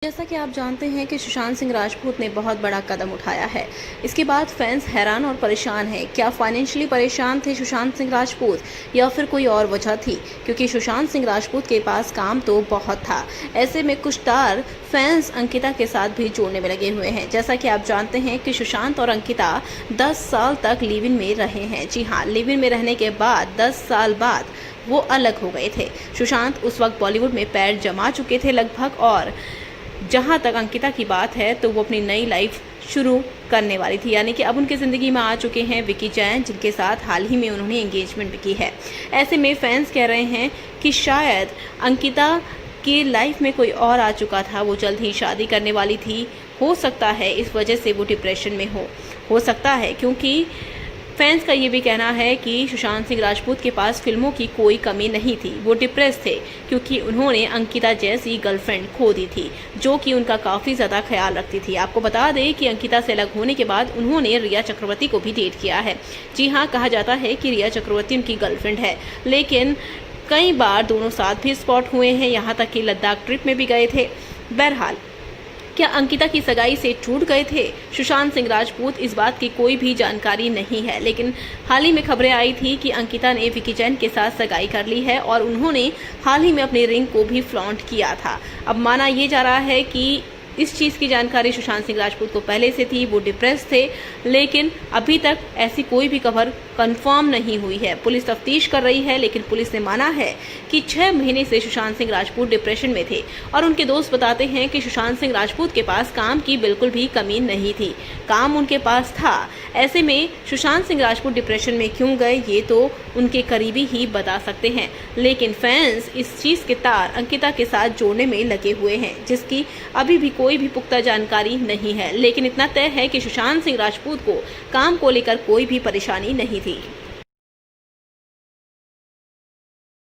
जैसा कि आप जानते हैं कि सुशांत सिंह राजपूत ने बहुत बड़ा कदम उठाया है। इसके बाद फैंस हैरान और परेशान हैं। क्या फाइनेंशियली परेशान थे सुशांत सिंह राजपूत या फिर कोई और वजह थी? क्योंकि सुशांत सिंह राजपूत के पास काम तो बहुत था। ऐसे में कुछ तार फैंस अंकिता के साथ भी जोड़ने में लगे हुए हैं। जैसा कि आप जानते हैं कि सुशांत और अंकिता 10 साल तक लिव इन में रहे हैं। जी हाँ, लिव इन में रहने के बाद 10 साल बाद वो अलग हो गए थे। सुशांत उस वक्त बॉलीवुड में पैर जमा चुके थे लगभग, और जहाँ तक अंकिता की बात है तो वो अपनी नई लाइफ शुरू करने वाली थी, यानी कि अब उनकी ज़िंदगी में आ चुके हैं विकी जैन, जिनके साथ हाल ही में उन्होंने एंगेजमेंट भी की है। ऐसे में फैंस कह रहे हैं कि शायद अंकिता की लाइफ में कोई और आ चुका था, वो जल्द ही शादी करने वाली थी। हो सकता है इस वजह से वो डिप्रेशन में हो सकता है, क्योंकि फैंस का ये भी कहना है कि सुशांत सिंह राजपूत के पास फिल्मों की कोई कमी नहीं थी। वो डिप्रेस थे क्योंकि उन्होंने अंकिता जैसी गर्लफ्रेंड खो दी थी, जो कि उनका काफ़ी ज़्यादा ख्याल रखती थी। आपको बता दें कि अंकिता से अलग होने के बाद उन्होंने रिया चक्रवर्ती को भी डेट किया है। जी हाँ, कहा जाता है कि रिया चक्रवर्ती उनकी गर्लफ्रेंड है, लेकिन कई बार दोनों साथ भी स्पॉट हुए हैं, यहाँ तक कि लद्दाख ट्रिप में भी गए थे। बहरहाल, क्या अंकिता की सगाई से टूट गए थे सुशांत सिंह राजपूत? इस बात की कोई भी जानकारी नहीं है, लेकिन हाल ही में खबरें आई थी कि अंकिता ने विकी जैन के साथ सगाई कर ली है और उन्होंने हाल ही में अपने रिंग को भी फ्लॉन्ट किया था। अब माना ये जा रहा है कि इस चीज़ की जानकारी सुशांत सिंह राजपूत को पहले से थी, वो डिप्रेस थे, लेकिन अभी तक ऐसी कोई भी खबर कंफर्म नहीं हुई है। पुलिस तफ्तीश कर रही है, लेकिन पुलिस ने माना है कि 6 महीने से सुशांत सिंह राजपूत डिप्रेशन में थे और उनके दोस्त बताते हैं कि सुशांत सिंह राजपूत के पास काम की बिल्कुल भी कमी नहीं थी, काम उनके पास था। ऐसे में सुशांत सिंह राजपूत डिप्रेशन में क्यों गए, ये तो उनके करीबी ही बता सकते हैं, लेकिन फैंस इस चीज़ के तार अंकिता के साथ जोड़ने में लगे हुए हैं, जिसकी अभी भी कोई भी पुख्ता जानकारी नहीं है। लेकिन इतना तय है कि सुशांत सिंह राजपूत को काम को लेकर कोई भी परेशानी नहीं थी।